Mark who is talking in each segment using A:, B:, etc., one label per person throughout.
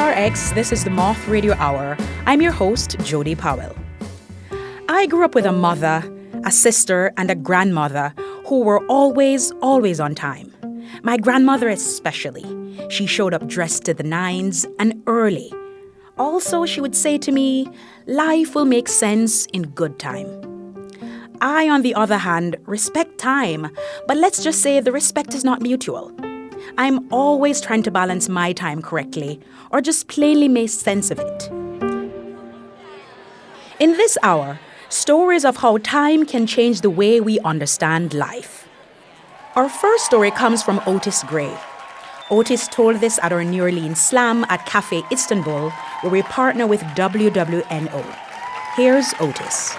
A: RX, this is the Moth Radio Hour. I'm your host, Jodi Powell. I grew up with a mother, a sister, and a grandmother who were always on time. My grandmother especially. She showed up dressed to the nines and early. Also, she would say to me, life will make sense in good time. I, on the other hand, respect time, but let's just say the respect is not mutual. I'm always trying to balance my time correctly, or just plainly make sense of it. In this hour, stories of how time can change the way we understand life. Our first story comes from Otis Gray. Otis told this at our New Orleans Slam at Cafe Istanbul, where we partner with WWNO. Here's Otis.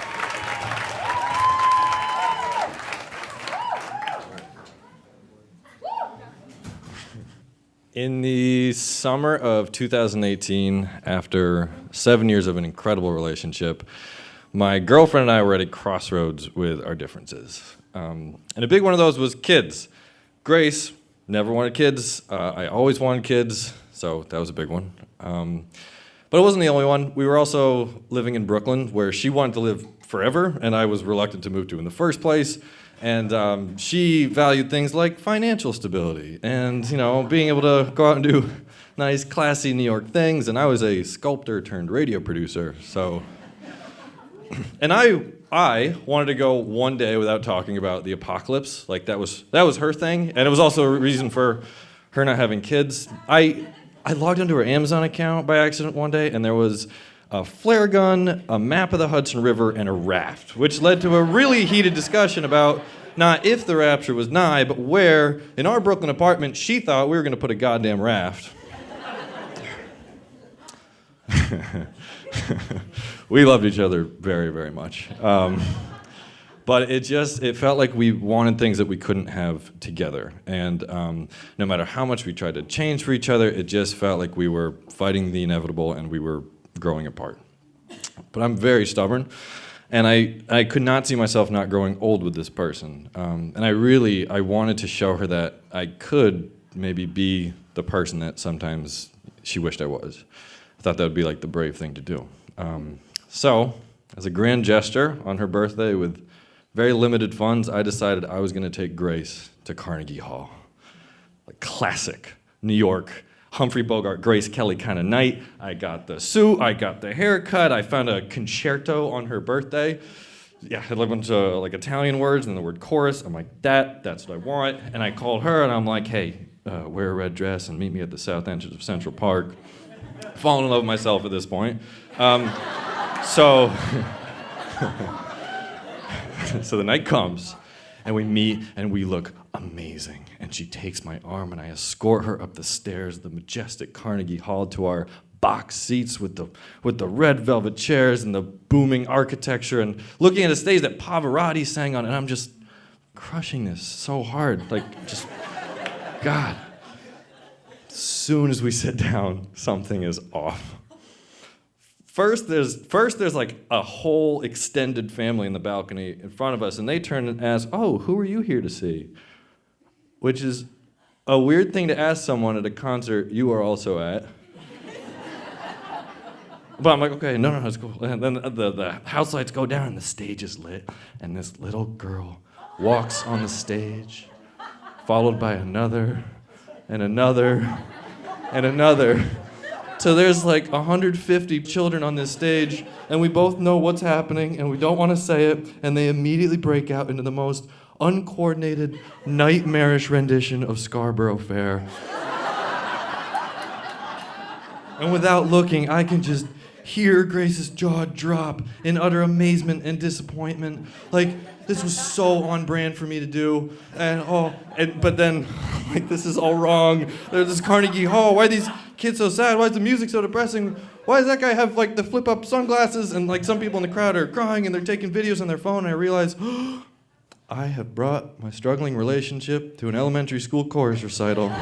B: In the summer of 2018, after 7 years of an incredible relationship, my girlfriend and I were at a crossroads with our differences. And a big one of those was kids. Grace never wanted kids. I always wanted kids, so that was a big one. But it wasn't the only one. We were also living in Brooklyn, where she wanted to live forever, and I was reluctant to move to in the first place. And she valued things like financial stability and, being able to go out and do nice, classy New York things. And I was a sculptor turned radio producer, so... And I wanted to go one day without talking about the apocalypse. Like, that was her thing, and it was also a reason for her not having kids. I logged into her Amazon account by accident one day, and there was a flare gun, a map of the Hudson River, and a raft, which led to a really heated discussion about not if the rapture was nigh, but where, in our Brooklyn apartment, she thought we were going to put a goddamn raft. We loved each other very, very much. But it felt like we wanted things that we couldn't have together. And no matter how much we tried to change for each other, it just felt like we were fighting the inevitable and we were growing apart. But I'm very stubborn, and I could not see myself not growing old with this person. And I wanted to show her that I could maybe be the person that sometimes she wished I was. I thought that would be like the brave thing to do. So, as a grand gesture on her birthday with very limited funds, I decided I was going to take Grace to Carnegie Hall. Like classic New York, Humphrey Bogart, Grace Kelly kind of night. I got the suit, I got the haircut, I found a concerto on her birthday. Yeah, I had a bunch of like Italian words and the word chorus. I'm like, that's what I want. And I called her and I'm like, hey, wear a red dress and meet me at the south entrance of Central Park. Falling in love with myself at this point. So the night comes, and we meet, and we look amazing. And she takes my arm, and I escort her up the stairs of the majestic Carnegie Hall to our box seats with the red velvet chairs and the booming architecture, and looking at a stage that Pavarotti sang on, and I'm just crushing this so hard. Like, just, God. As soon as we sit down, something is off. First there's like a whole extended family in the balcony in front of us, and they turn and ask, oh, who are you here to see? Which is a weird thing to ask someone at a concert you are also at. But I'm like, okay, no, it's cool. And then the house lights go down, and the stage is lit, and this little girl walks on the stage, followed by another, and another, and another. So there's like 150 children on this stage, and we both know what's happening, and we don't want to say it, and they immediately break out into the most uncoordinated, nightmarish rendition of Scarborough Fair. And without looking, I can just hear Grace's jaw drop in utter amazement and disappointment. Like, this was so on brand for me to do. But then, like, this is all wrong. There's this Carnegie Hall. Why are these kids so sad? Why is the music so depressing? Why does that guy have, like, the flip-up sunglasses? And, like, some people in the crowd are crying and they're taking videos on their phone. And I realize, I have brought my struggling relationship to an elementary school chorus recital.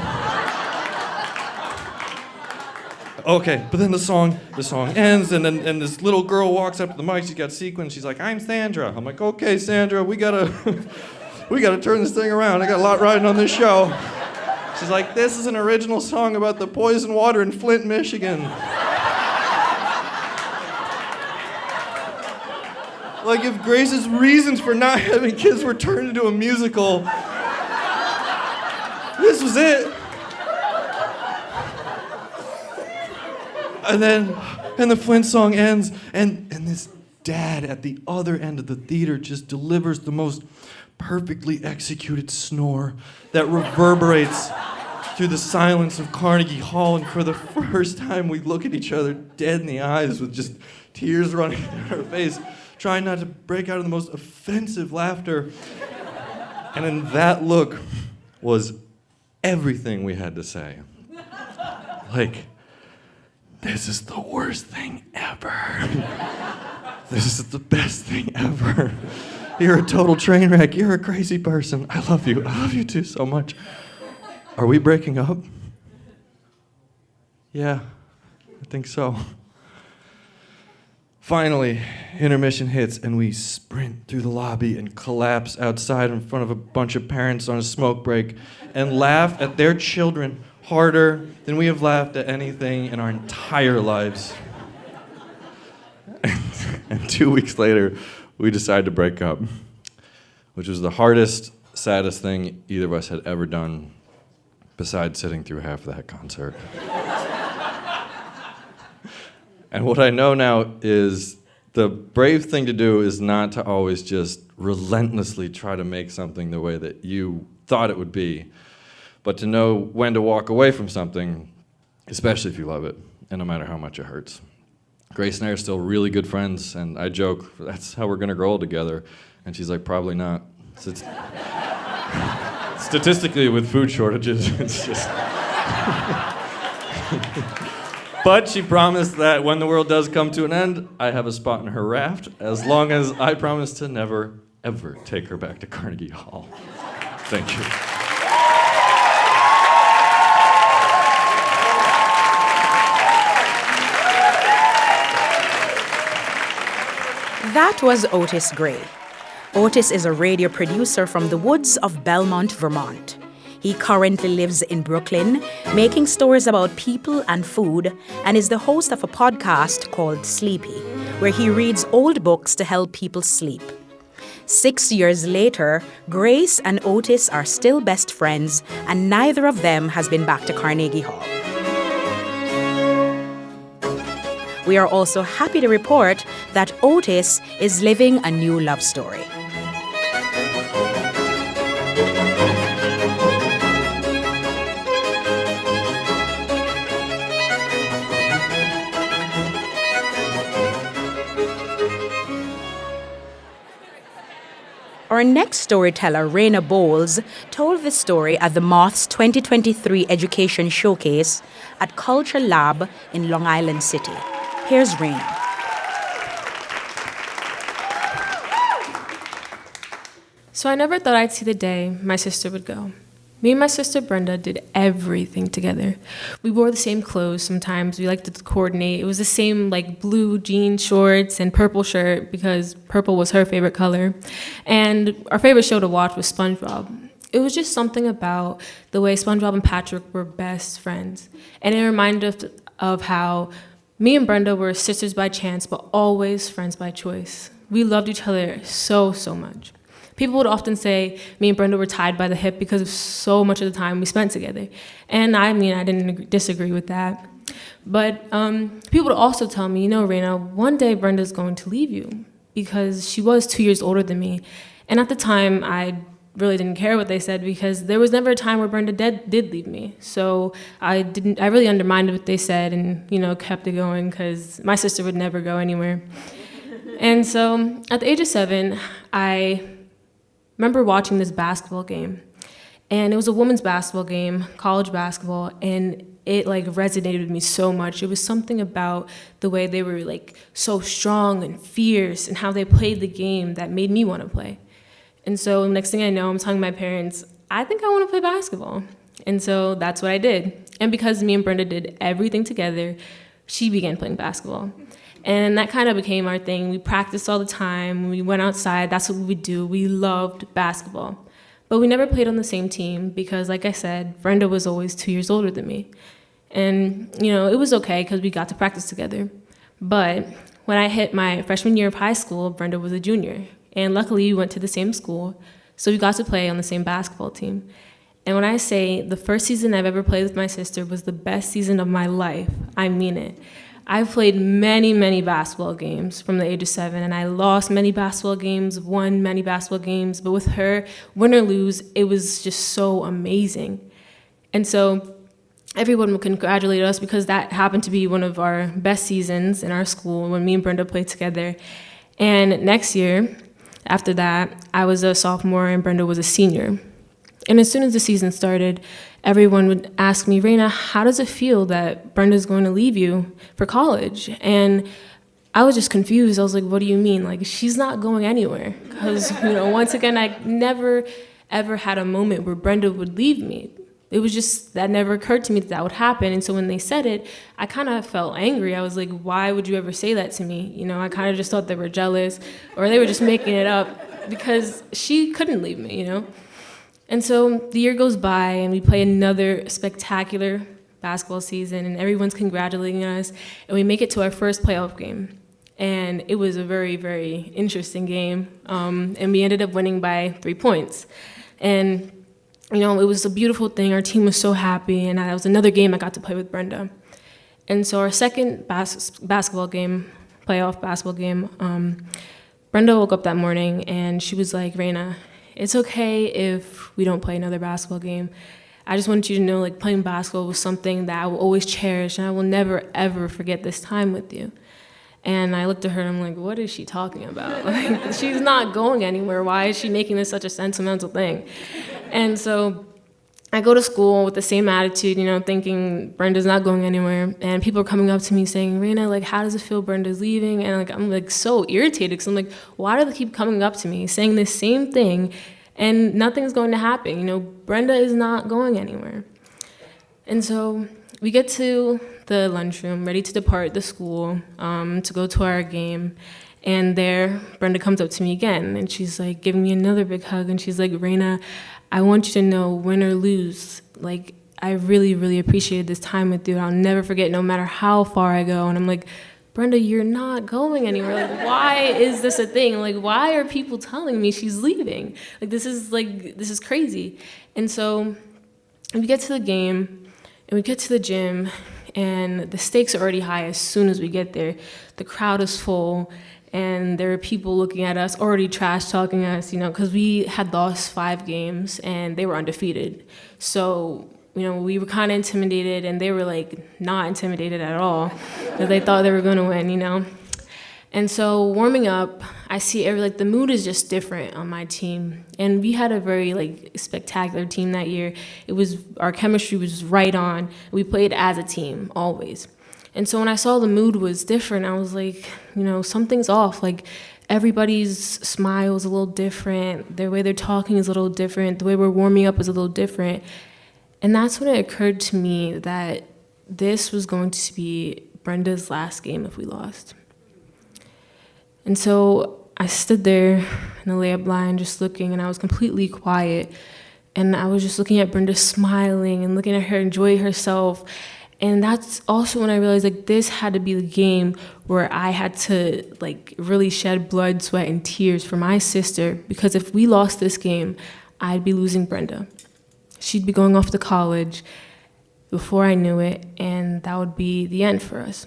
B: Okay, but then the song ends, and this little girl walks up to the mic. She's got sequins. She's like, "I'm Sandra." I'm like, "Okay, Sandra, we gotta turn this thing around. I got a lot riding on this show." She's like, this is an original song about the poison water in Flint, Michigan. Like, if Grace's reasons for not having kids were turned into a musical, this was it. And the Flint song ends, and this dad at the other end of the theater just delivers the most perfectly executed snore that reverberates through the silence of Carnegie Hall, and for the first time we look at each other dead in the eyes with just tears running down our face, trying not to break out in the most offensive laughter. And in that look was everything we had to say. Like, this is the worst thing ever. This is the best thing ever. You're a total train wreck. You're a crazy person. I love you. I love you too so much. Are we breaking up? Yeah, I think so. Finally, intermission hits, and we sprint through the lobby and collapse outside in front of a bunch of parents on a smoke break and laugh at their children harder than we have laughed at anything in our entire lives. And 2 weeks later, we decided to break up, which was the hardest, saddest thing either of us had ever done, besides sitting through half of that concert. And what I know now is the brave thing to do is not to always just relentlessly try to make something the way that you thought it would be, but to know when to walk away from something, especially if you love it, and no matter how much it hurts. Grace and I are still really good friends, and I joke, that's how we're going to grow old together. And she's like, probably not. So statistically, with food shortages, it's just... But she promised that when the world does come to an end, I have a spot in her raft, as long as I promise to never, ever take her back to Carnegie Hall. Thank you.
A: That was Otis Gray. Otis is a radio producer from the woods of Belmont, Vermont. He currently lives in Brooklyn, making stories about people and food, and is the host of a podcast called Sleepy, where he reads old books to help people sleep. 6 years later, Grace and Otis are still best friends, and neither of them has been back to Carnegie Hall. We are also happy to report that Otis is living a new love story. Our next storyteller, Reina Bolds, told the story at the Moth's 2023 Education Showcase at Culture Lab in Long Island City. Here's Reina.
C: So I never thought I'd see the day my sister would go. Me and my sister Brenda did everything together. We wore the same clothes sometimes. We liked to coordinate. It was the same blue jean shorts and purple shirt because purple was her favorite color. And our favorite show to watch was SpongeBob. It was just something about the way SpongeBob and Patrick were best friends. And it reminded us of how me and Brenda were sisters by chance, but always friends by choice. We loved each other so, so much. People would often say me and Brenda were tied by the hip because of so much of the time we spent together. And I didn't disagree with that. But people would also tell me, Reina, one day Brenda's going to leave you because she was 2 years older than me. And at the time, I really didn't care what they said because there was never a time where Brenda did leave me. So I really undermined what they said and, kept it going because my sister would never go anywhere. And so at the age of 7, I remember watching this basketball game, and it was a women's basketball game, college basketball, and it resonated with me so much. It was something about the way they were so strong and fierce and how they played the game that made me want to play. And so next thing I know, I'm telling my parents, I think I want to play basketball. And so that's what I did. And because me and Brenda did everything together, she began playing basketball. And that kind of became our thing. We practiced all the time. We went outside. That's what we would do. We loved basketball. But we never played on the same team because, like I said, Brenda was always 2 years older than me. And, it was okay because we got to practice together. But when I hit my freshman year of high school, Brenda was a junior. And luckily, we went to the same school, so we got to play on the same basketball team. And when I say the first season I've ever played with my sister was the best season of my life, I mean it. I've played many, many basketball games from the age of 7, and I lost many basketball games, won many basketball games, but with her, win or lose, it was just so amazing. And so everyone would congratulate us because that happened to be one of our best seasons in our school when me and Brenda played together. And next year, after that, I was a sophomore and Brenda was a senior. And as soon as the season started, everyone would ask me, Reina, how does it feel that Brenda's going to leave you for college? And I was just confused. I was like, what do you mean? Like, she's not going anywhere. Because, once again, I never, ever had a moment where Brenda would leave me. It was just, that never occurred to me that would happen. And so when they said it, I kind of felt angry. I was like, why would you ever say that to me? I kind of just thought they were jealous or they were just making it up because she couldn't leave me, And so the year goes by and we play another spectacular basketball season and everyone's congratulating us and we make it to our first playoff game. And it was a very, very interesting game. And we ended up winning by 3 points. And it was a beautiful thing. Our team was so happy, and that was another game I got to play with Brenda. And so our second basketball game, playoff basketball game, Brenda woke up that morning, and she was like, Reina, it's okay if we don't play another basketball game. I just want you to know, playing basketball was something that I will always cherish, and I will never, ever forget this time with you. And I looked at her, and I'm like, what is she talking about? She's not going anywhere. Why is she making this such a sentimental thing? And so I go to school with the same attitude, thinking Brenda's not going anywhere. And people are coming up to me saying, Reina, how does it feel Brenda's leaving? And I'm so irritated because I'm like, why do they keep coming up to me saying the same thing and nothing's going to happen? Brenda is not going anywhere. And so we get to the lunchroom, ready to depart the school to go to our game. And there, Brenda comes up to me again, and she's giving me another big hug, and she's like, Reina, I want you to know, win or lose, I really, really appreciated this time with you. I'll never forget, no matter how far I go. And I'm like, Brenda, you're not going anywhere. Why is this a thing? Why are people telling me she's leaving? This is crazy. And so we get to the game, and we get to the gym, and the stakes are already high as soon as we get there. The crowd is full, and there are people looking at us, already trash-talking us, because we had lost 5 games, and they were undefeated. So, we were kind of intimidated, and they were, not intimidated at all, because they thought they were going to win, And so warming up, I see the mood is just different on my team. And we had a very spectacular team that year. Our chemistry was right on. We played as a team, always. And so when I saw the mood was different, I was like, something's off. Everybody's smile is a little different. The way they're talking is a little different. The way we're warming up is a little different. And that's when it occurred to me that this was going to be Brenda's last game if we lost. And so I stood there in the layup line just looking, and I was completely quiet. And I was just looking at Brenda smiling and looking at her enjoy herself. And that's also when I realized this had to be the game where I had to really shed blood, sweat, and tears for my sister, because if we lost this game, I'd be losing Brenda. She'd be going off to college before I knew it, and that would be the end for us.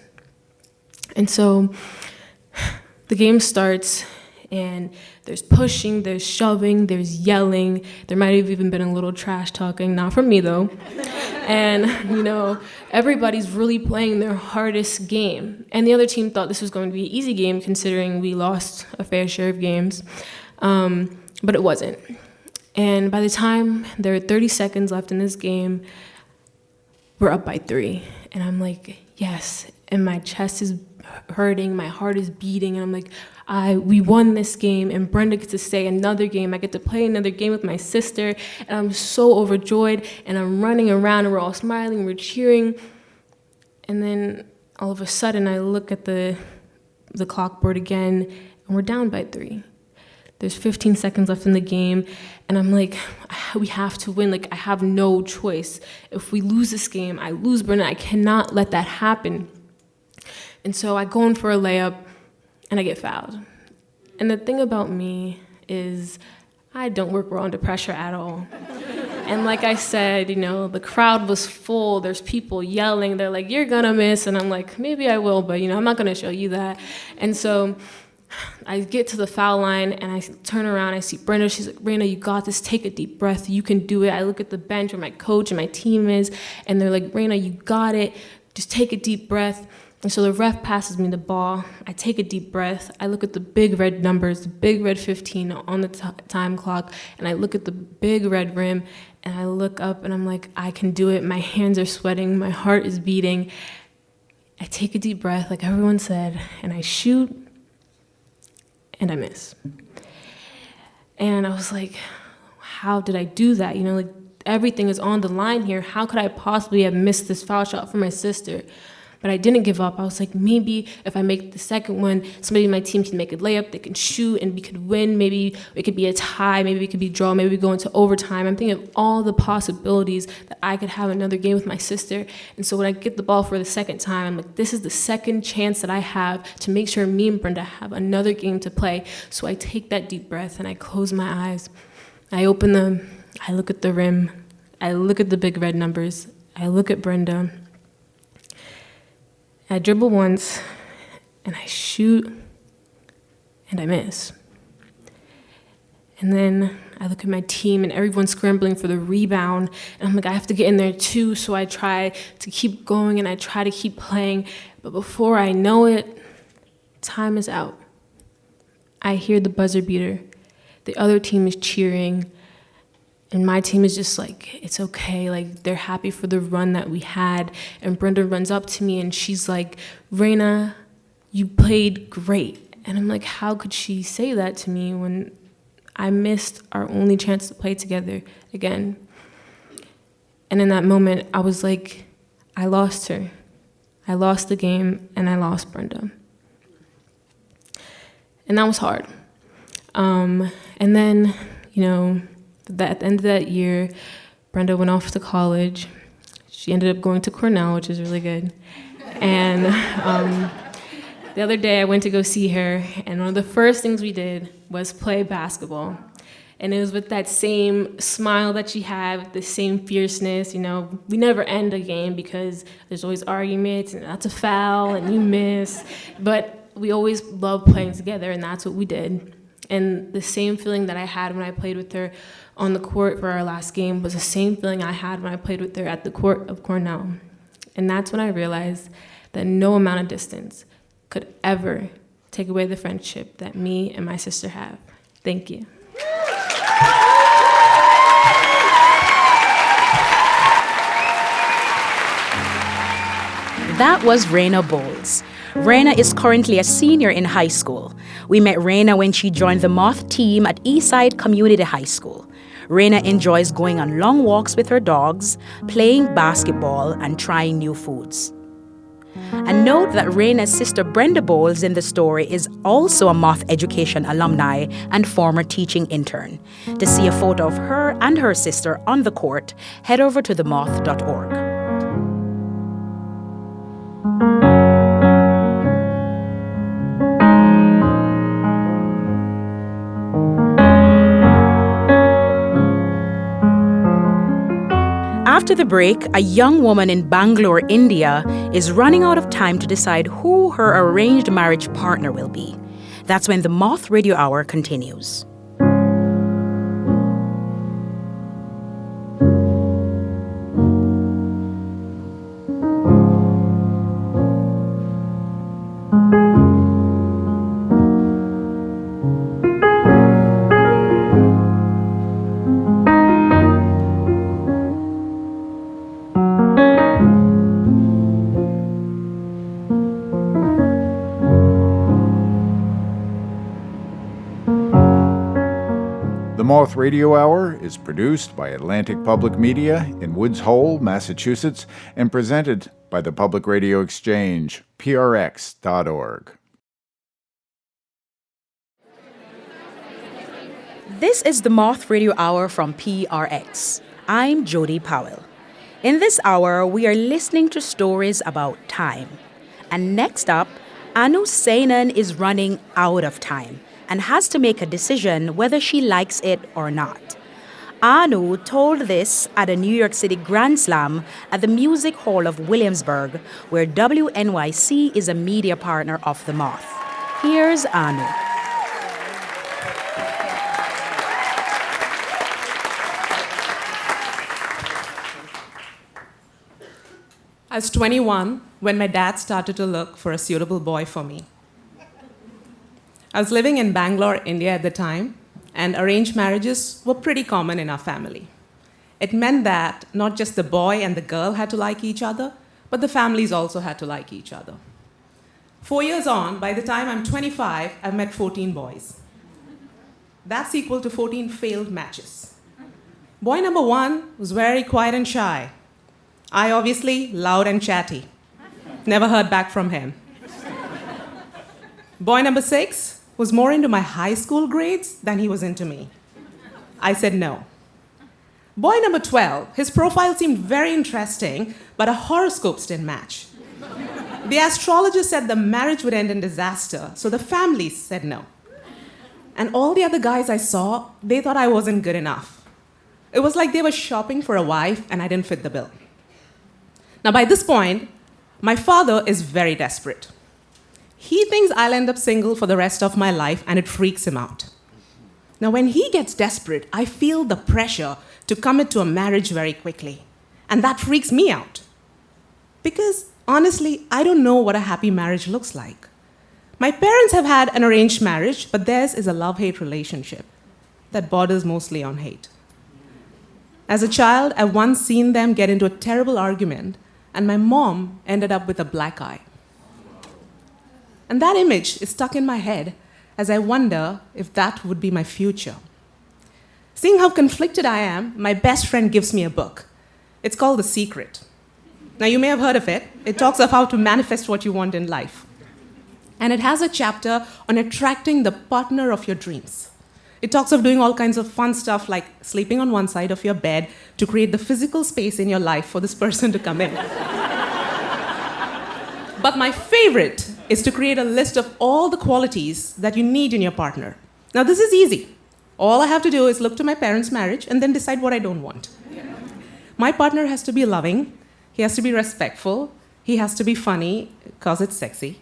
C: And so the game starts, and there's pushing, there's shoving, there's yelling. There might have even been a little trash talking, not from me though. And, everybody's really playing their hardest game. And the other team thought this was going to be an easy game considering we lost a fair share of games. But it wasn't. And by the time there are 30 seconds left in this game, we're up by 3. And I'm like, yes. And my chest is hurting, my heart is beating, and I'm like, we won this game, and Brenda gets to stay another game. I get to play another game with my sister, and I'm so overjoyed, and I'm running around, and we're all smiling, we're cheering. And then all of a sudden, I look at the clockboard again, and we're down by 3. There's 15 seconds left in the game, and I'm like, we have to win. Like, I have no choice. If we lose this game, I lose Brenda. I cannot let that happen. And so I go in for a layup, and I get fouled. And the thing about me is I don't work well under pressure at all. And like I said, the crowd was full. There's people yelling. They're like, you're gonna miss. And I'm like, maybe I will, but I'm not gonna show you that. And so I get to the foul line, and I turn around. I see Brenda. She's like, Reina, you got this. Take a deep breath. You can do it. I look at the bench where my coach and my team is, and they're like, Reina, you got it. Just take a deep breath. And so the ref passes me the ball. I take a deep breath. I look at the big red numbers, the big red 15 on the time clock, and I look at the big red rim, and I look up, and I'm like, I can do it. My hands are sweating. My heart is beating. I take a deep breath, like everyone said, and I shoot, and I miss. And I was like, how did I do that? Everything is on the line here. How could I possibly have missed this foul shot for my sister? But I didn't give up. I was like, maybe if I make the second one, somebody in my team can make a layup, they can shoot, and we could win. Maybe it could be a tie, maybe it could be a draw, maybe we go into overtime. I'm thinking of all the possibilities that I could have another game with my sister. And so when I get the ball for the second time, I'm like, this is the second chance that I have to make sure me and Brenda have another game to play. So I take that deep breath, and I close my eyes. I open them, I look at the rim, I look at the big red numbers, I look at Brenda. I dribble once, and I shoot, and I miss. And then I look at my team, and everyone's scrambling for the rebound, and I'm like, I have to get in there too, so I try to keep going, and I try to keep playing, but before I know it, time is out. I hear the buzzer beater. The other team is cheering, and my team is just like, it's okay. Like, they're happy for the run that we had. And Brenda runs up to me, and she's like, Reina, you played great. And I'm like, how could she say that to me when I missed our only chance to play together again? And in that moment, I was like, I lost her. I lost the game, and I lost Brenda. And that was hard. And then, at the end of that year, Brenda went off to college. She ended up going to Cornell, which is really good. And the other day I went to go see her, and one of the first things we did was play basketball. And it was with that same smile that she had, the same fierceness. We never end a game because there's always arguments, and that's a foul, and you miss. But we always loved playing together, and that's what we did. And the same feeling that I had when I played with her on the court for our last game was the same feeling I had when I played with her at the court of Cornell. And that's when I realized that no amount of distance could ever take away the friendship that me and my sister have. Thank you.
A: That was Reina Bolds. Reina is currently a senior in high school. We met Reina when she joined the Moth team at Eastside Community High School. Reina enjoys going on long walks with her dogs, playing basketball, and trying new foods. And note that Reina's sister Brenda Bolds in the story is also a Moth Education alumni and former teaching intern. To see a photo of her and her sister on the court, head over to themoth.org. After the break, a young woman in Bangalore, India, is running out of time to decide who her arranged marriage partner will be. That's when the Moth Radio Hour continues.
D: The Moth Radio Hour is produced by Atlantic Public Media in Woods Hole, Massachusetts, and presented by the Public Radio Exchange, prx.org.
A: This is the Moth Radio Hour from PRX. I'm Jodi Powell. In this hour, we are listening to stories about time. And next up, Senan is running out of time and has to make a decision whether she likes it or not. Anu told this at a New York City Grand Slam at the Music Hall of Williamsburg, where WNYC is a media partner of the Moth. Here's Anu.
E: I was 21 when my dad started to look for a suitable boy for me. I was living in Bangalore, India at the time, and arranged marriages were pretty common in our family. It meant that not just the boy and the girl had to like each other, but the families also had to like each other. 4 years on, by the time I'm 25, I've met 14 boys. That's equal to 14 failed matches. Boy number 1 was very quiet and shy. I obviously loud and chatty. Never heard back from him. Boy number 6 was more into my high school grades than he was into me. I said no. Boy number 12, his profile seemed very interesting, but our horoscopes didn't match. The astrologer said the marriage would end in disaster, so the families said no. And all the other guys I saw, they thought I wasn't good enough. It was like they were shopping for a wife and I didn't fit the bill. Now, by this point, my father is very desperate. He thinks I'll end up single for the rest of my life, and it freaks him out. Now, when he gets desperate, I feel the pressure to commit to a marriage very quickly, and that freaks me out. Because, honestly, I don't know what a happy marriage looks like. My parents have had an arranged marriage, but theirs is a love-hate relationship that borders mostly on hate. As a child, I've once seen them get into a terrible argument, and my mom ended up with a black eye. And that image is stuck in my head as I wonder if that would be my future. Seeing how conflicted I am, my best friend gives me a book. It's called The Secret. Now, you may have heard of it. It talks of how to manifest what you want in life. And it has a chapter on attracting the partner of your dreams. It talks of doing all kinds of fun stuff like sleeping on one side of your bed to create the physical space in your life for this person to come in. But my favorite is to create a list of all the qualities that you need in your partner. Now, this is easy. All I have to do is look to my parents' marriage and then decide what I don't want. My partner has to be loving. He has to be respectful. He has to be funny, because it's sexy.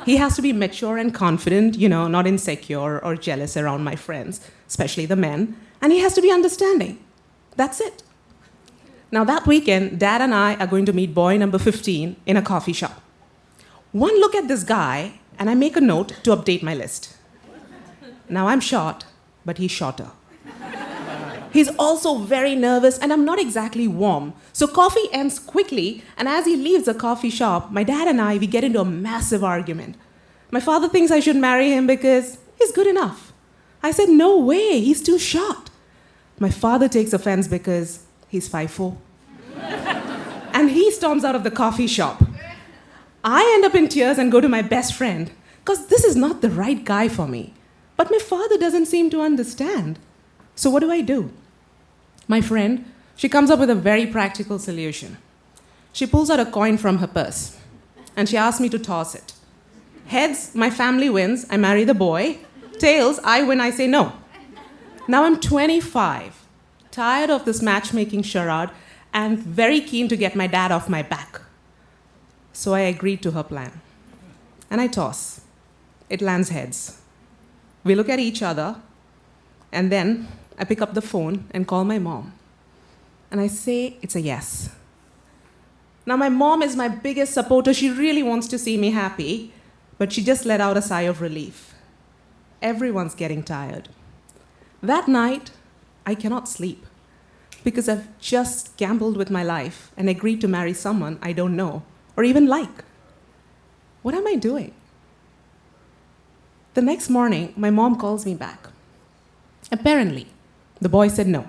E: He has to be mature and confident, not insecure or jealous around my friends, especially the men. And he has to be understanding. That's it. Now, that weekend, Dad and I are going to meet boy number 15 in a coffee shop. One look at this guy, and I make a note to update my list. Now, I'm short, but he's shorter. He's also very nervous, and I'm not exactly warm. So coffee ends quickly, and as he leaves the coffee shop, my dad and we get into a massive argument. My father thinks I should marry him because he's good enough. I said, no way, he's too short. My father takes offense because he's 5'4". And he storms out of the coffee shop. I end up in tears and go to my best friend, because this is not the right guy for me. But my father doesn't seem to understand. So what do? My friend, she comes up with a very practical solution. She pulls out a coin from her purse, and she asks me to toss it. Heads, my family wins, I marry the boy. Tails, I win, I say no. Now I'm 25, tired of this matchmaking charade, and very keen to get my dad off my back. So I agreed to her plan. And I toss. It lands heads. We look at each other, and then I pick up the phone and call my mom. And I say it's a yes. Now, my mom is my biggest supporter. She really wants to see me happy, but she just let out a sigh of relief. Everyone's getting tired. That night, I cannot sleep because I've just gambled with my life and agreed to marry someone I don't know or even like. What am I doing? The next morning, my mom calls me back. Apparently, the boy said no.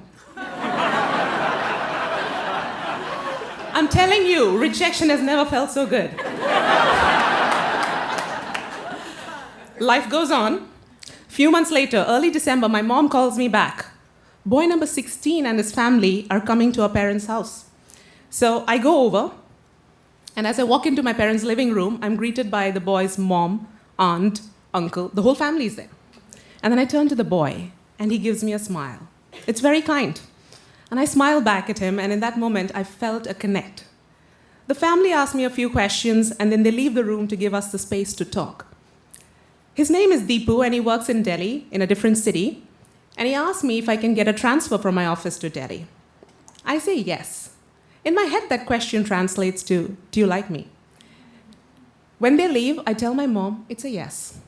E: I'm telling you, rejection has never felt so good. Life goes on. Few months later, early December, my mom calls me back. Boy number 16 and his family are coming to our parents' house. So I go over, and as I walk into my parents' living room, I'm greeted by the boy's mom, aunt, uncle, the whole family is there. And then I turn to the boy, and he gives me a smile. It's very kind. And I smile back at him, and in that moment, I felt a connect. The family asked me a few questions, and then they leave the room to give us the space to talk. His name is Deepu, and he works in Delhi, in a different city. And he asked me if I can get a transfer from my office to Delhi. I say yes. In my head, that question translates to, do you like me? When they leave, I tell my mom it's a yes.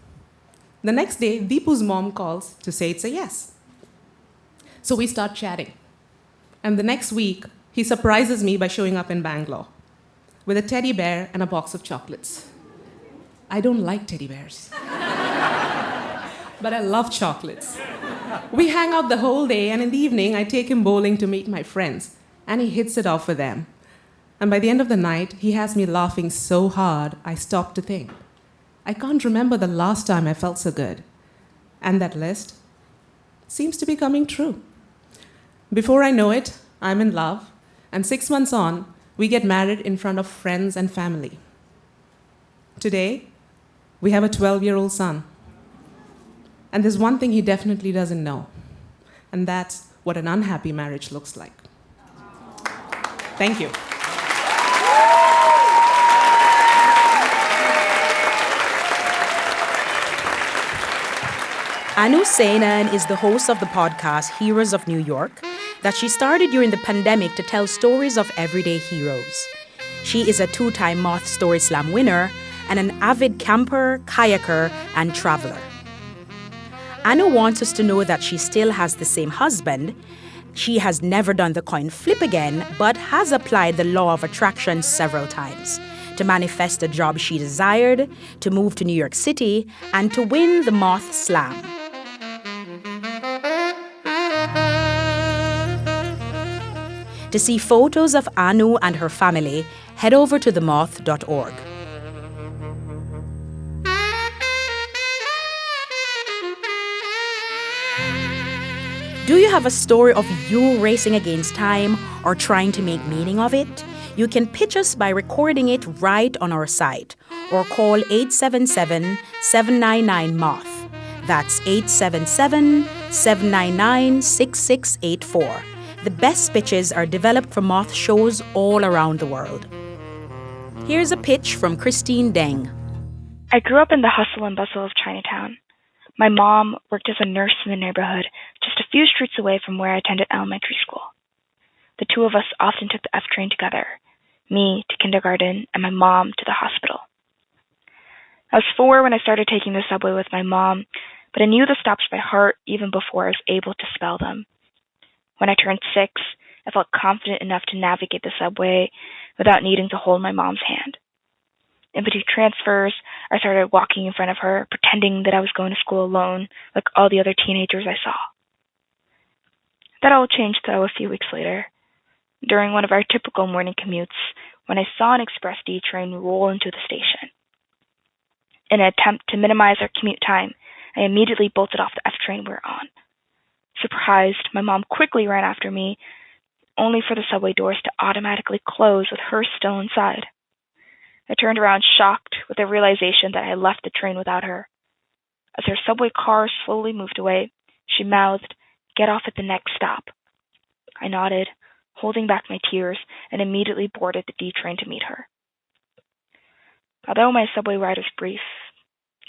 E: The next day, Deepu's mom calls to say it's a yes. So we start chatting. And the next week, he surprises me by showing up in Bangalore with a teddy bear and a box of chocolates. I don't like teddy bears. But I love chocolates. We hang out the whole day, and in the evening, I take him bowling to meet my friends, and he hits it off with them. And by the end of the night, he has me laughing so hard, I stop to think. I can't remember the last time I felt so good. And that list seems to be coming true. Before I know it, I'm in love, and 6 months on, we get married in front of friends and family. Today, we have a 12-year-old son. And there's one thing he definitely doesn't know, and that's what an unhappy marriage looks like. Thank you.
A: Anu Senan is the host of the podcast Heroes of New York that she started during the pandemic to tell stories of everyday heroes. She is a 2-time Moth Story Slam winner and an avid camper, kayaker, and traveler. Anu wants us to know that she still has the same husband. She has never done the coin flip again, but has applied the law of attraction several times to manifest the job she desired, to move to New York City, and to win the Moth Slam. To see photos of Anu and her family, head over to themoth.org. Do you have a story of you racing against time or trying to make meaning of it? You can pitch us by recording it right on our site or call 877-799-MOTH. That's 877-799-6684. The best pitches are developed for Moth shows all around the world. Here's a pitch from Christine Deng.
F: I grew up in the hustle and bustle of Chinatown. My mom worked as a nurse in the neighborhood, just a few streets away from where I attended elementary school. The two of us often took the F train together, me to kindergarten and my mom to the hospital. I was 4 when I started taking the subway with my mom, but I knew the stops by heart even before I was able to spell them. When I turned 6, I felt confident enough to navigate the subway without needing to hold my mom's hand. In between transfers, I started walking in front of her, pretending that I was going to school alone, like all the other teenagers I saw. That all changed, though, a few weeks later, during one of our typical morning commutes, when I saw an Express D train roll into the station. In an attempt to minimize our commute time, I immediately bolted off the F train we were on. Surprised, my mom quickly ran after me, only for the subway doors to automatically close with her still inside. I turned around shocked with the realization that I had left the train without her. As her subway car slowly moved away, she mouthed, "Get off at the next stop." I nodded, holding back my tears, and immediately boarded the D train to meet her. Although my subway ride was brief,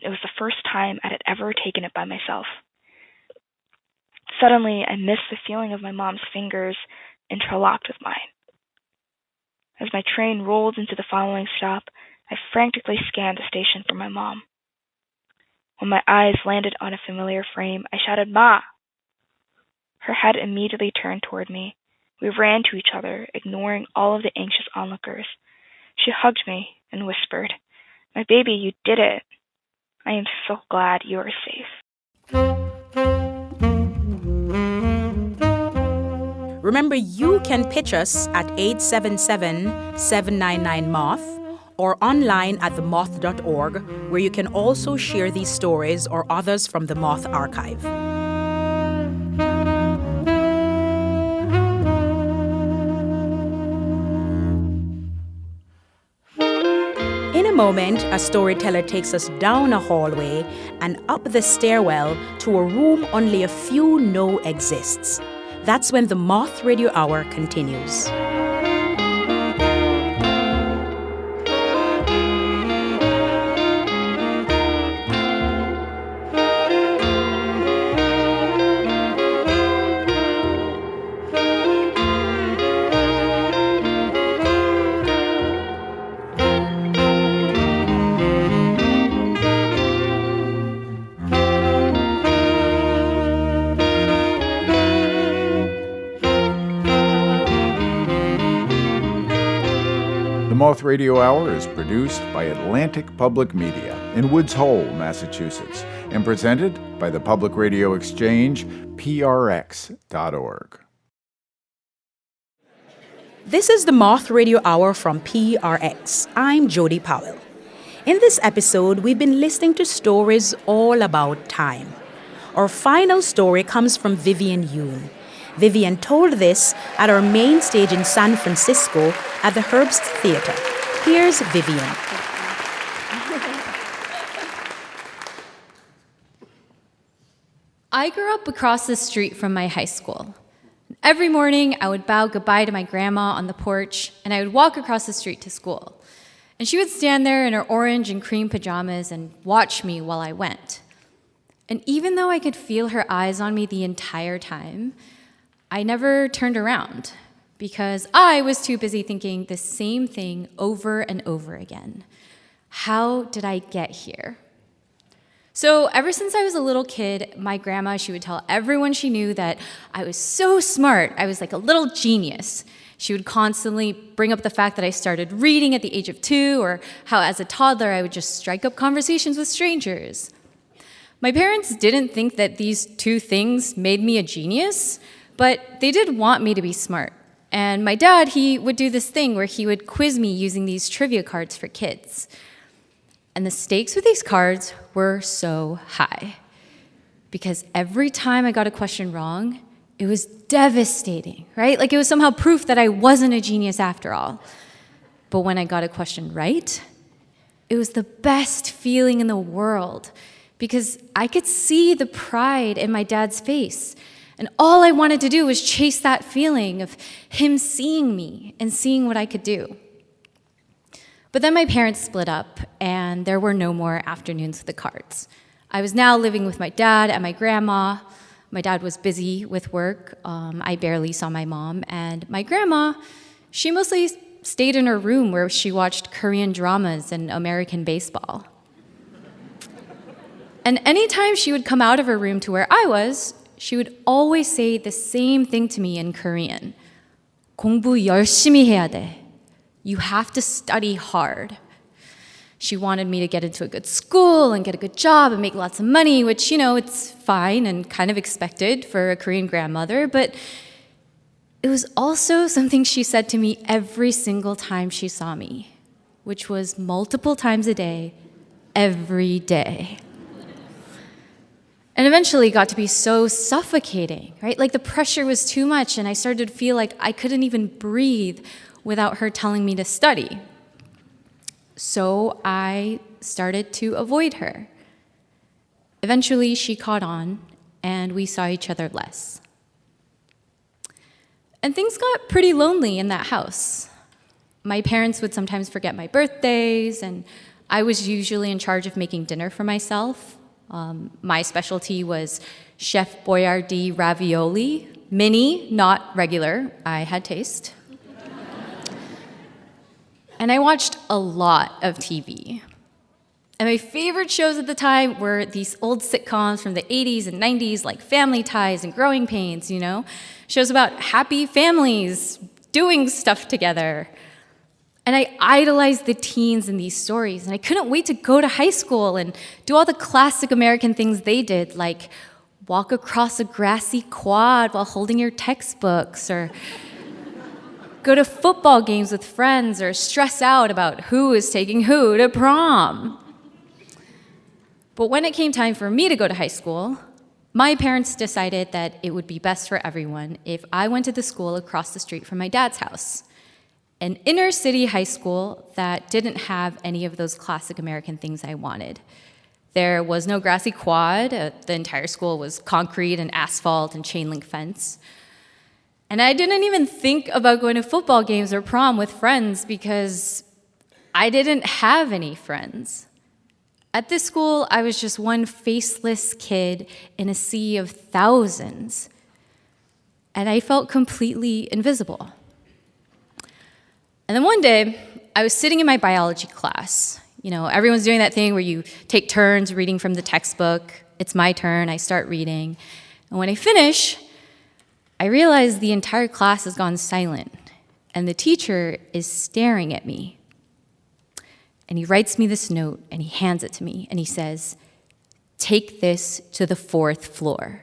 F: it was the first time I had ever taken it by myself. Suddenly, I missed the feeling of my mom's fingers interlocked with mine. As my train rolled into the following stop, I frantically scanned the station for my mom. When my eyes landed on a familiar frame, I shouted, "Ma!" Her head immediately turned toward me. We ran to each other, ignoring all of the anxious onlookers. She hugged me and whispered, "My baby, you did it. I am so glad you are safe."
A: Remember, you can pitch us at 877-799-MOTH or online at themoth.org, where you can also share these stories or others from the Moth archive. In a moment, a storyteller takes us down a hallway and up the stairwell to a room only a few know exists. That's when the Moth Radio Hour continues.
D: The Moth Radio Hour is produced by Atlantic Public Media in Woods Hole, Massachusetts, and presented by the Public Radio Exchange, prx.org.
A: This is the Moth Radio Hour from PRX. I'm Jodi Powell. In this episode, we've been listening to stories all about time. Our final story comes from Vivian Yoon. Vivian told this at our main stage in San Francisco at the Herbst Theater. Here's Vivian.
G: I grew up across the street from my high school. Every morning, I would bow goodbye to my grandma on the porch, and I would walk across the street to school. And she would stand there in her orange and cream pajamas and watch me while I went. And even though I could feel her eyes on me the entire time, I never turned around because I was too busy thinking the same thing over and over again. How did I get here? So ever since I was a little kid, my grandma, she would tell everyone she knew that I was so smart. I was like a little genius. She would constantly bring up the fact that I started reading at the age of 2, or how as a toddler I would just strike up conversations with strangers. My parents didn't think that these two things made me a genius, but they did want me to be smart. And my dad, he would do this thing where he would quiz me using these trivia cards for kids. And the stakes with these cards were so high, because every time I got a question wrong, it was devastating, right? Like it was somehow proof that I wasn't a genius after all. But when I got a question right, it was the best feeling in the world, because I could see the pride in my dad's face. And all I wanted to do was chase that feeling of him seeing me and seeing what I could do. But then my parents split up, and there were no more afternoons with the cards. I was now living with my dad and my grandma. My dad was busy with work. I barely saw my mom. And my grandma, she mostly stayed in her room where she watched Korean dramas and American baseball. And anytime she would come out of her room to where I was, she would always say the same thing to me in Korean. 공부 열심히 해야 돼. You have to study hard. She wanted me to get into a good school and get a good job and make lots of money, which, it's fine and kind of expected for a Korean grandmother, but it was also something she said to me every single time she saw me, which was multiple times a day, every day. And eventually it got to be so suffocating, right? Like the pressure was too much, and I started to feel like I couldn't even breathe without her telling me to study. So I started to avoid her. Eventually she caught on, and we saw each other less. And things got pretty lonely in that house. My parents would sometimes forget my birthdays, and I was usually in charge of making dinner for myself. My specialty was Chef Boyardee ravioli, mini, not regular. I had taste. And I watched a lot of TV. And my favorite shows at the time were these old sitcoms from the 80s and 90s, like Family Ties and Growing Pains, shows about happy families doing stuff together. And I idolized the teens in these stories, and I couldn't wait to go to high school and do all the classic American things they did, like walk across a grassy quad while holding your textbooks, or go to football games with friends, or stress out about who is taking who to prom. But when it came time for me to go to high school, my parents decided that it would be best for everyone if I went to the school across the street from my dad's house, an inner city high school that didn't have any of those classic American things I wanted. There was no grassy quad. The entire school was concrete and asphalt and chain link fence. And I didn't even think about going to football games or prom with friends because I didn't have any friends. At this school, I was just one faceless kid in a sea of thousands. And I felt completely invisible. And then one day, I was sitting in my biology class. You know, everyone's doing that thing where you take turns reading from the textbook. It's my turn, I start reading. And when I finish, I realize the entire class has gone silent, and the teacher is staring at me. And he writes me this note, and he hands it to me, and he says, "Take this to the 4th floor."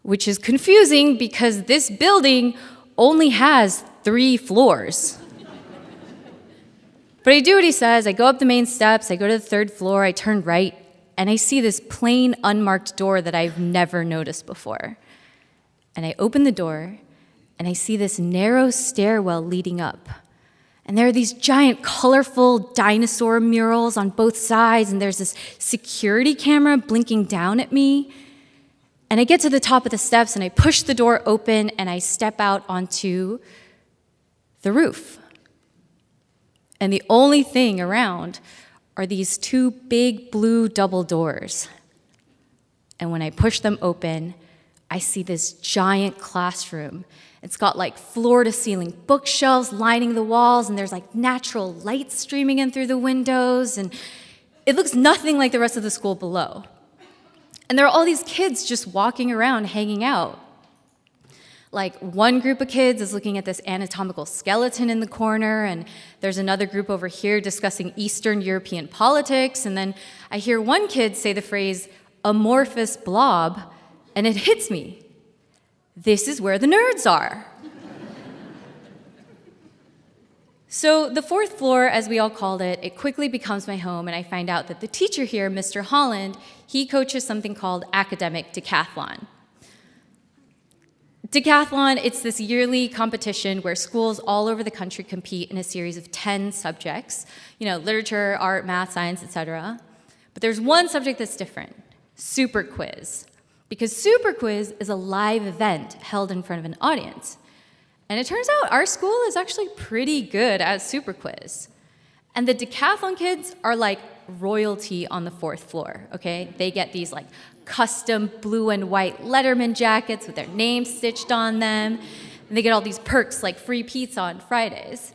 G: Which is confusing because this building only has 3 floors. But I do what he says. I go up the main steps, I go to the 3rd floor, I turn right, and I see this plain, unmarked door that I've never noticed before. And I open the door, and I see this narrow stairwell leading up. And there are these giant, colorful dinosaur murals on both sides, and there's this security camera blinking down at me. And I get to the top of the steps, and I push the door open, and I step out onto the roof. And the only thing around are these 2 big blue double doors. And when I push them open, I see this giant classroom. It's got like floor-to-ceiling bookshelves lining the walls, and there's like natural light streaming in through the windows, and it looks nothing like the rest of the school below. And there are all these kids just walking around, hanging out. Like, one group of kids is looking at this anatomical skeleton in the corner, and there's another group over here discussing Eastern European politics, and then I hear one kid say the phrase, "amorphous blob," and it hits me. This is where the nerds are. So the 4th floor, as we all called it quickly becomes my home, and I find out that the teacher here, Mr. Holland, he coaches something called academic decathlon. Decathlon, it's this yearly competition where schools all over the country compete in a series of 10 subjects, literature, art, math, science, etc. But there's one subject that's different, Super Quiz. Because Super Quiz is a live event held in front of an audience. And it turns out our school is actually pretty good at Super Quiz. And the decathlon kids are like royalty on the 4th floor, okay? They get these like custom blue and white Letterman jackets with their names stitched on them. And they get all these perks like free pizza on Fridays.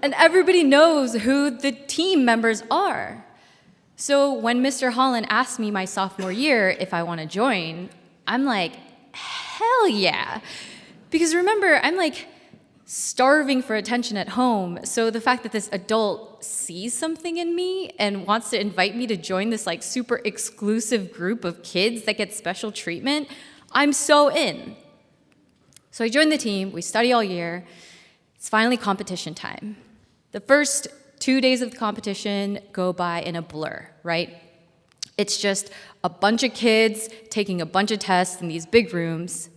G: And everybody knows who the team members are. So when Mr. Holland asked me my sophomore year if I want to join, I'm like, hell yeah. Because remember, I'm like starving for attention at home. So the fact that this adult sees something in me and wants to invite me to join this like super exclusive group of kids that get special treatment, I'm so in. So I joined the team, we study all year. It's finally competition time. The first 2 days of the competition go by in a blur, right? It's just a bunch of kids taking a bunch of tests in these big rooms.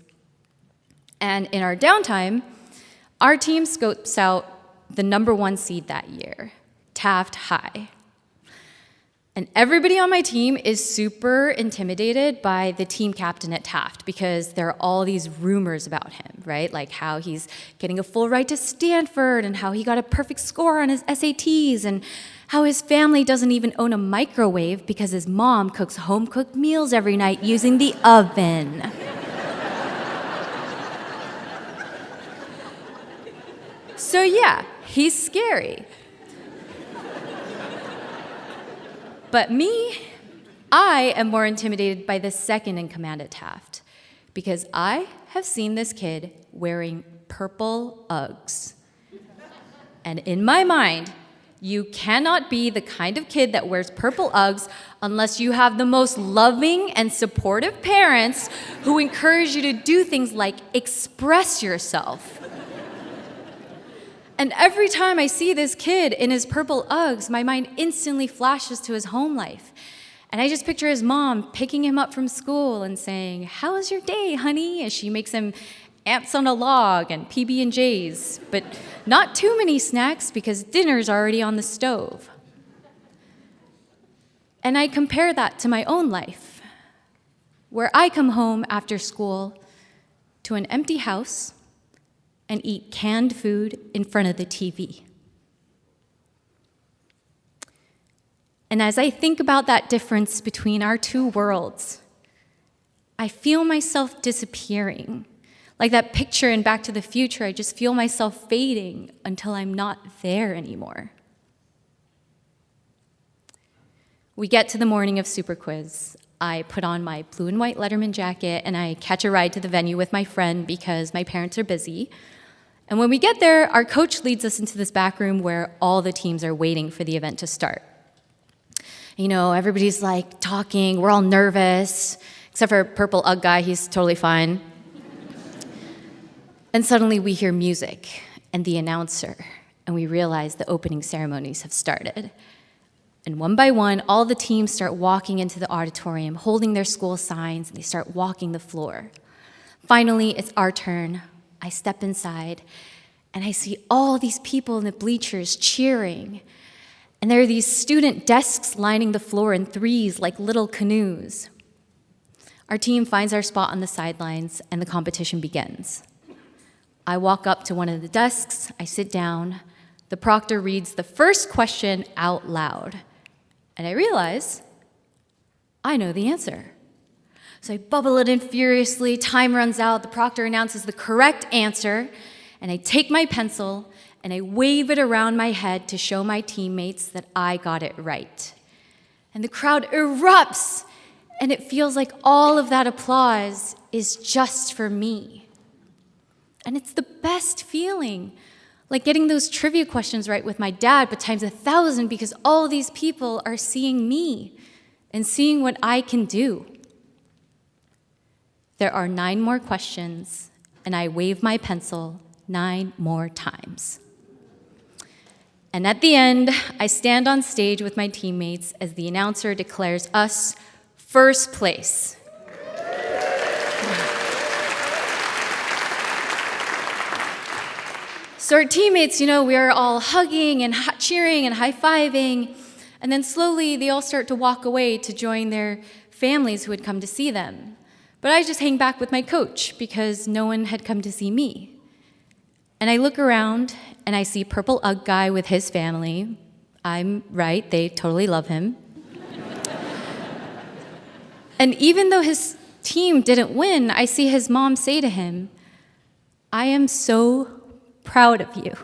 G: And in our downtime, our team scopes out the number 1 seed that year, Taft High. And everybody on my team is super intimidated by the team captain at Taft because there are all these rumors about him, right? Like how he's getting a full ride to Stanford and how he got a perfect score on his SATs and how his family doesn't even own a microwave because his mom cooks home-cooked meals every night using the oven. So yeah, he's scary. But me, I am more intimidated by the second in command at Taft because I have seen this kid wearing purple Uggs. And in my mind, You cannot be the kind of kid that wears purple Uggs unless you have the most loving and supportive parents who encourage you to do things like express yourself. And every time I see this kid in his purple Uggs, my mind instantly flashes to his home life. And I just picture his mom picking him up from school and saying, "How was your day, honey?" as she makes him ants on a log and PB&Js, but not too many snacks because dinner's already on the stove. And I compare that to my own life, where I come home after school to an empty house and eat canned food in front of the TV. And as I think about that difference between our two worlds, I feel myself disappearing. Like that picture in Back to the Future, I just feel myself fading until I'm not there anymore. We get to the morning of Super Quiz. I put on my blue and white Letterman jacket and I catch a ride to the venue with my friend because my parents are busy. And when we get there, our coach leads us into this back room where all the teams are waiting for the event to start. You know, everybody's like talking, we're all nervous, except for Purple Ugg guy, he's totally fine. And suddenly we hear music and the announcer, and we realize the opening ceremonies have started. And one by one, all the teams start walking into the auditorium, holding their school signs, and they start walking the floor. Finally, it's our turn. I step inside, and I see all these people in the bleachers cheering. And there are these student desks lining the floor in threes like little canoes. Our team finds our spot on the sidelines, and the competition begins. I walk up to one of the desks, I sit down, the proctor reads the first question out loud, and I realize I know the answer. So I bubble it in furiously, time runs out, the proctor announces the correct answer, and I take my pencil and I wave it around my head to show my teammates that I got it right. And the crowd erupts, and it feels like all of that applause is just for me. And it's the best feeling, like getting those trivia questions right with my dad, but times 1,000 because all these people are seeing me and seeing what I can do. There are 9 more questions, and I wave my pencil 9 more times. And at the end, I stand on stage with my teammates as the announcer declares us first place. So our teammates, we are all hugging and cheering and high-fiving, and then slowly they all start to walk away to join their families who had come to see them. But I just hang back with my coach because no one had come to see me. And I look around and I see Purple Ugg guy with his family. I'm right, they totally love him. And even though his team didn't win, I see his mom say to him, "I am so proud of you."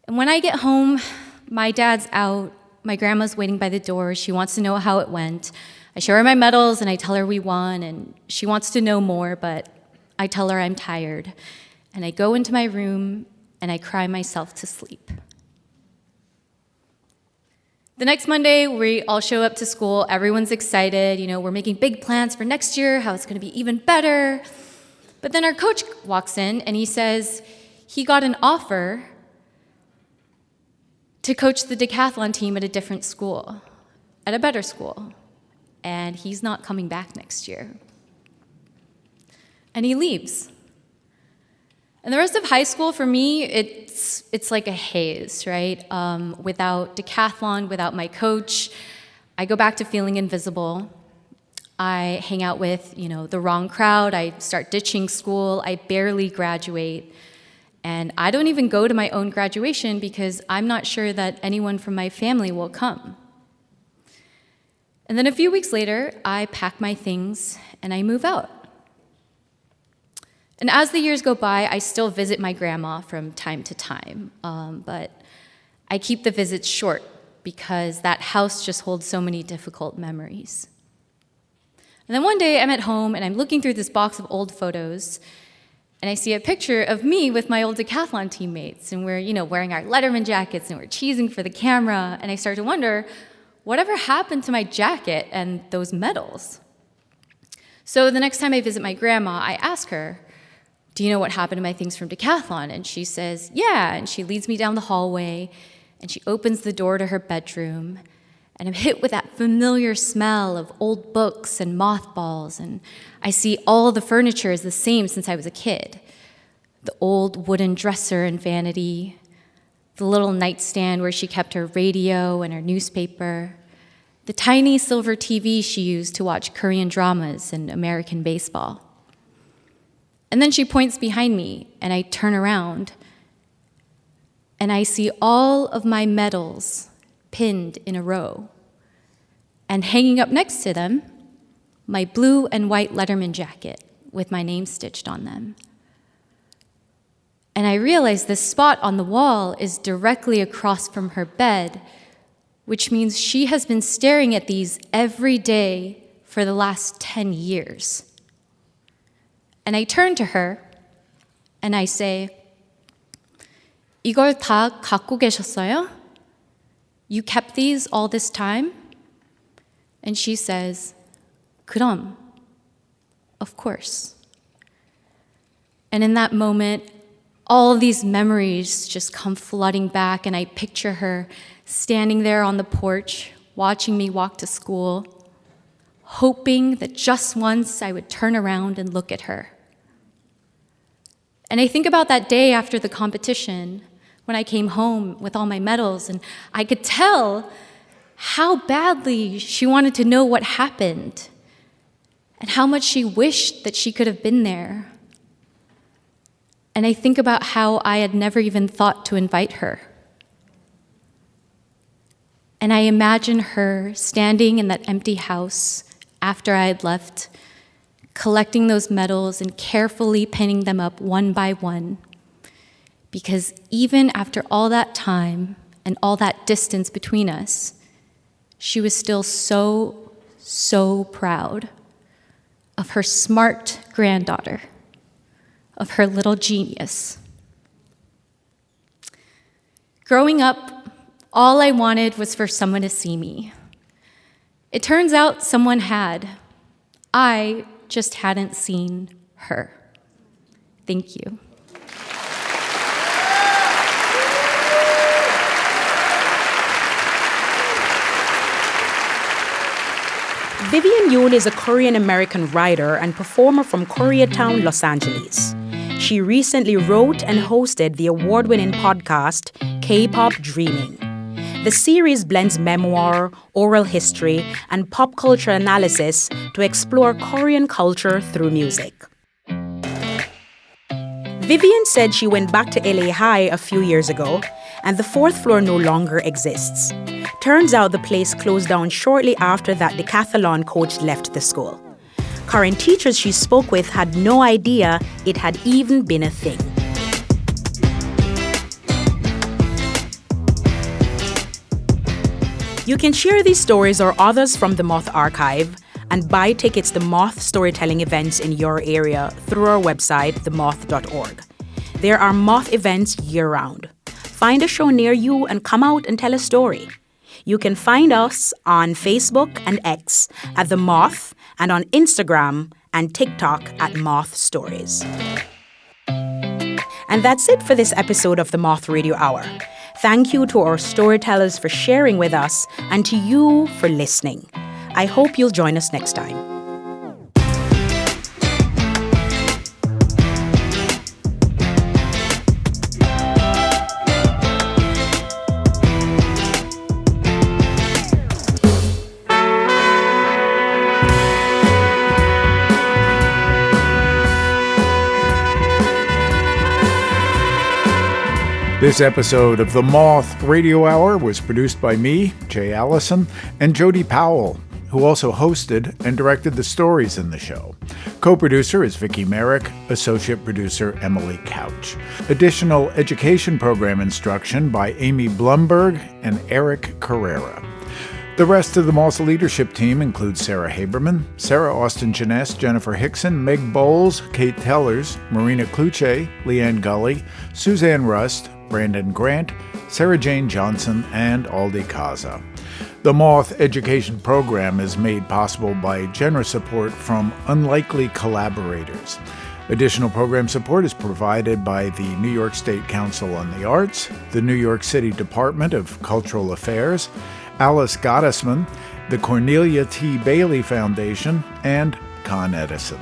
G: And when I get home, my dad's out, my grandma's waiting by the door, she wants to know how it went. I show her my medals and I tell her we won, and she wants to know more, but I tell her I'm tired. And I go into my room and I cry myself to sleep. The next Monday, we all show up to school, everyone's excited, we're making big plans for next year, how it's gonna be even better. But then our coach walks in and he says he got an offer to coach the decathlon team at a different school, at a better school, and he's not coming back next year. And he leaves. And the rest of high school, for me, it's like a haze, right? Without decathlon, without my coach, I go back to feeling invisible. I hang out with, the wrong crowd. I start ditching school. I barely graduate. And I don't even go to my own graduation because I'm not sure that anyone from my family will come. And then a few weeks later, I pack my things and I move out. And as the years go by, I still visit my grandma from time to time, but I keep the visits short because that house just holds so many difficult memories. And then one day I'm at home and I'm looking through this box of old photos, And I see a picture of me with my old decathlon teammates, and we're, wearing our Letterman jackets, and we're cheesing for the camera, and I start to wonder, whatever happened to my jacket and those medals? So the next time I visit my grandma, I ask her, do you know what happened to my things from decathlon? And she says, yeah, and she leads me down the hallway, and she opens the door to her bedroom, and I'm hit with that familiar smell of old books and mothballs, and I see all the furniture is the same since I was a kid. The old wooden dresser and vanity, the little nightstand where she kept her radio and her newspaper, the tiny silver TV she used to watch Korean dramas and American baseball. And then she points behind me, and I turn around, and I see all of my medals pinned in a row. And hanging up next to them, my blue and white Letterman jacket with my name stitched on them. And I realize this spot on the wall is directly across from her bed, which means she has been staring at these every day for the last 10 years. And I turn to her, and I say, 이걸 다 갖고 계셨어요? You kept these all this time? And she says, 그럼, of course. And in that moment, all these memories just come flooding back, and I picture her standing there on the porch, watching me walk to school, hoping that just once I would turn around and look at her. And I think about that day after the competition, when I came home with all my medals, and I could tell how badly she wanted to know what happened and how much she wished that she could have been there. And I think about how I had never even thought to invite her. And I imagine her standing in that empty house after I had left, collecting those medals and carefully pinning them up one by one. Because even after all that time and all that distance between us, she was still so, so proud of her smart granddaughter, of her little genius. Growing up, all I wanted was for someone to see me. It turns out someone had. I just hadn't seen her. Thank you.
A: Vivian Yoon is a Korean-American writer and performer from Koreatown, Los Angeles. She recently wrote and hosted the award-winning podcast, K-Pop Dreaming. The series blends memoir, oral history, and pop culture analysis to explore Korean culture through music. Vivian said she went back to LA High a few years ago, and the fourth floor no longer exists. Turns out the place closed down shortly after that decathlon coach left the school. Current teachers she spoke with had no idea it had even been a thing. You can share these stories or others from the Moth archive and buy tickets to Moth storytelling events in your area through our website, themoth.org. There are Moth events year-round. Find a show near you and come out and tell a story. You can find us on Facebook and X at The Moth and on Instagram and TikTok at Moth Stories. And that's it for this episode of the Moth Radio Hour. Thank you to our storytellers for sharing with us and to you for listening. I hope you'll join us next time.
D: This episode of the Moth Radio Hour was produced by me, Jay Allison, and Jodi Powell, who also hosted and directed the stories in the show. Co-producer is Vicki Merrick, associate producer Emily Couch. Additional education program instruction by Amy Blumberg and Eric Carrera. The rest of the Moth leadership team includes Sarah Haberman, Sarah Austin-Jeunesse, Jennifer Hickson, Meg Bowles, Kate Tellers, Marina Kluche, Leanne Gully, Suzanne Rust, Brandon Grant, Sarah Jane Johnson, and Aldi Kaza. The Moth Education Program is made possible by generous support from unlikely collaborators. Additional program support is provided by the New York State Council on the Arts, the New York City Department of Cultural Affairs, Alice Gottesman, the Cornelia T. Bailey Foundation, and Con Edison.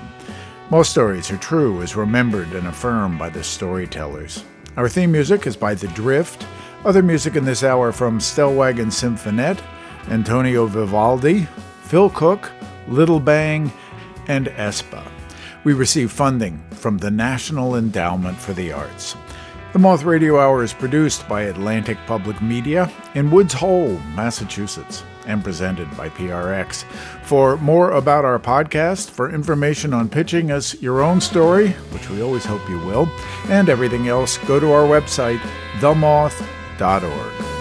D: Most stories are true as remembered and affirmed by the Storytellers. Our theme music is by The Drift. Other music in this hour from Stellwagen Symphonette, Antonio Vivaldi, Phil Cook, Little Bang, and Espa. We receive funding from the National Endowment for the Arts. The Moth Radio Hour is produced by Atlantic Public Media in Woods Hole, Massachusetts, and presented by PRX. For more about our podcast, for information on pitching us your own story, which we always hope you will, and everything else, go to our website, themoth.org.